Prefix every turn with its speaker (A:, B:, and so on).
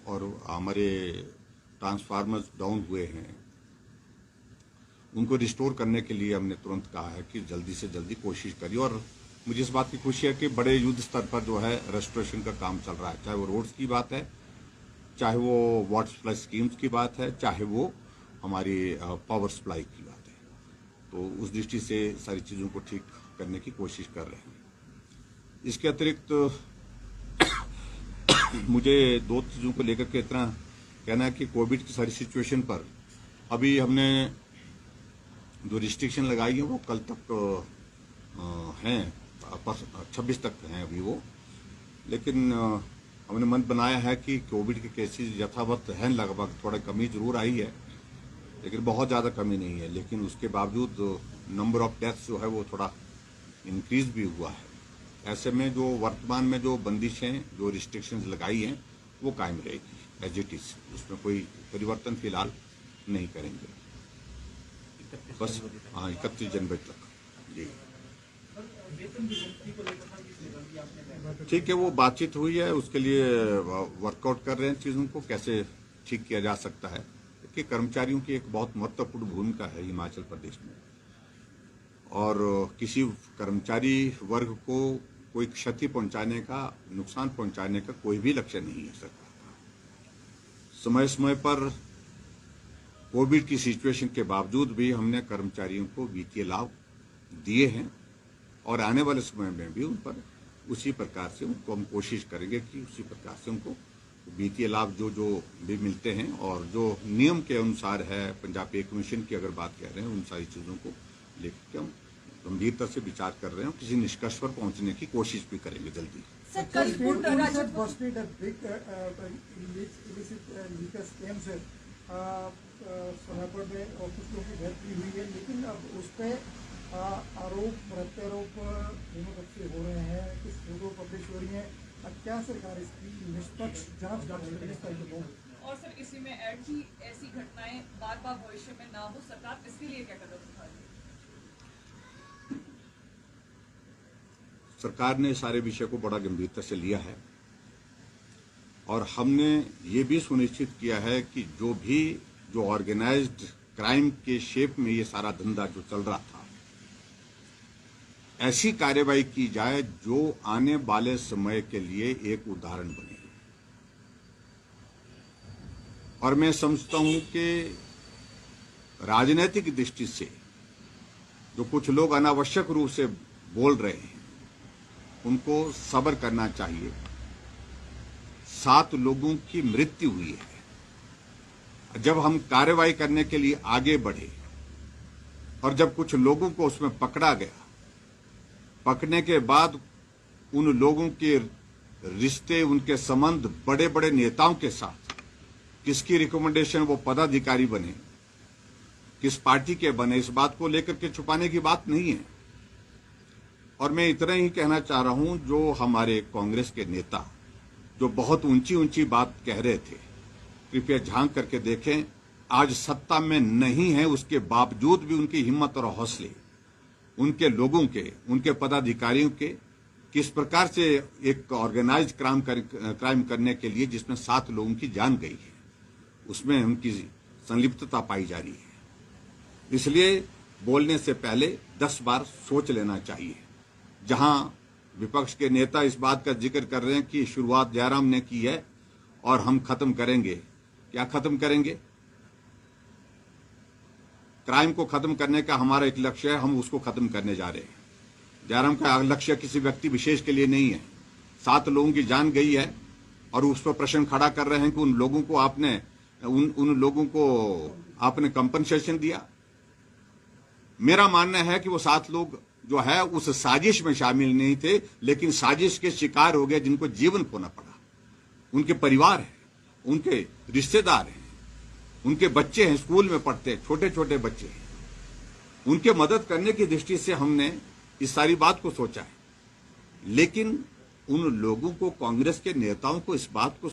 A: और हमारे transformers down हुए हैं, उनको रिस्टोर करने के लिए हमने तुरंत कहा है कि जल्दी से जल्दी कोशिश करिए। और मुझे इस बात की खुशी है कि बड़े युद्ध स्तर पर जो है रेस्टोरेशन का काम चल रहा है, चाहे वो रोड्स की बात है, चाहे वो वाटर सप्लाई स्कीम्स की बात है, चाहे वो हमारी पावर सप्लाई की बात है। तो उस दृष्टि से सारी चीज़ों को ठीक करने की कोशिश कर रहे हैं। इसके अतिरिक्त मुझे दो चीज़ों को लेकर के इतना कहना है कि कोविड की सारी सिचुएशन पर अभी हमने जो रिस्ट्रिक्शन लगाई है वो कल तक हैं, 26 तक हैं अभी वो, लेकिन हमने मन बनाया है कि कोविड के केसेस यथावत हैं, लगभग थोड़ा कमी जरूर आई है लेकिन बहुत ज़्यादा कमी नहीं है, लेकिन उसके बावजूद नंबर ऑफ डेथ्स जो है वो थोड़ा इंक्रीज भी हुआ है। ऐसे में जो वर्तमान में जो बंदिशें, जो रिस्ट्रिक्शंस लगाई हैं वो कायम रहेगी एज इट इज, उसमें कोई परिवर्तन फिलहाल नहीं करेंगे। बस हाँ, 31 जनवरी तक जी ठीक है। वो बातचीत हुई है, उसके लिए वर्कआउट कर रहे हैं चीज़ों को कैसे ठीक किया जा सकता है, कि कर्मचारियों की एक बहुत महत्वपूर्ण भूमिका है हिमाचल प्रदेश में, और किसी कर्मचारी वर्ग को कोई क्षति पहुंचाने का, नुकसान पहुंचाने का कोई भी लक्ष्य नहीं है सरकार का। समय समय पर कोविड की सिचुएशन के बावजूद भी हमने कर्मचारियों को वित्तीय लाभ दिए हैं और आने वाले समय में भी उन पर उसी प्रकार से उनको हम कोशिश करेंगे कि उसी प्रकार से उनको वित्तीय लाभ जो जो भी मिलते हैं और जो नियम के अनुसार है, पंजाब पे कमीशन की अगर बात कह रहे हैं, उन सारी चीज़ों को लेकर के हम गंभीरता से विचार कर रहे हैं, किसी निष्कर्ष पर पहुंचने की कोशिश भी करेंगे जल्दी।
B: सोनापुर में कुछ लोगों की डेथ भी हुई है, लेकिन अब उस पर आरोप प्रत्यारोप दोनों बच्चे हो रहे हैं, कुछ फोटो पब्लिश हो रही है। क्या सरकार इसकी निष्पक्ष जांच कर रही है?
C: और सर इसी में ऐड की ऐसी घटनाएं बार बार भविष्य में ना हो, सरकार इसके लिए क्या कदम उठा रही है?
A: सरकार ने सारे विषय को बड़ा गंभीरता से लिया है और हमने ये भी सुनिश्चित किया है कि जो ऑर्गेनाइज्ड क्राइम के शेप में ये सारा धंधा जो चल रहा था, ऐसी कार्यवाही की जाए जो आने वाले समय के लिए एक उदाहरण बने। और मैं समझता हूं कि राजनीतिक दृष्टि से जो कुछ लोग अनावश्यक रूप से बोल रहे हैं उनको सब्र करना चाहिए। 7 लोगों की मृत्यु हुई है। जब हम कार्रवाई करने के लिए आगे बढ़े और जब कुछ लोगों को उसमें पकड़ा गया, पकड़ने के बाद उन लोगों के रिश्ते, उनके संबंध बड़े बड़े नेताओं के साथ, किसकी रिकमेंडेशन वो पदाधिकारी बने, किस पार्टी के बने, इस बात को लेकर के छुपाने की बात नहीं है। और मैं इतना ही कहना चाह रहा हूं, जो हमारे कांग्रेस के नेता जो बहुत ऊंची ऊंची बात कह रहे थे, कृपया झांक करके देखें, आज सत्ता में नहीं है, उसके बावजूद भी उनकी हिम्मत और हौसले, उनके लोगों के, उनके पदाधिकारियों के, किस प्रकार से एक ऑर्गेनाइज क्राइम करने के लिए जिसमें 7 लोगों की जान गई है, उसमें उनकी संलिप्तता पाई जा रही है। इसलिए बोलने से पहले 10 बार सोच लेना चाहिए। जहां विपक्ष के नेता इस बात का जिक्र कर रहे हैं कि शुरुआत जयराम ने की है और हम खत्म करेंगे, क्या खत्म करेंगे? क्राइम को खत्म करने का हमारा एक लक्ष्य है, हम उसको खत्म करने जा रहे हैं। जयराम का लक्ष्य किसी व्यक्ति विशेष के लिए नहीं है। 7 लोगों की जान गई है और उस पर प्रश्न खड़ा कर रहे हैं कि उन लोगों को आपने कंपनसेशन दिया। मेरा मानना है कि वो 7 लोग जो है उस साजिश में शामिल नहीं थे, लेकिन साजिश के शिकार हो गए, जिनको जीवन खोना पड़ा। उनके परिवार है, उनके रिश्तेदार हैं, उनके बच्चे हैं, स्कूल में पढ़ते हैं, छोटे छोटे बच्चे हैं। उनके मदद करने की दृष्टि से हमने इस सारी बात को सोचा है, लेकिन उन लोगों को, कांग्रेस के नेताओं को इस बात को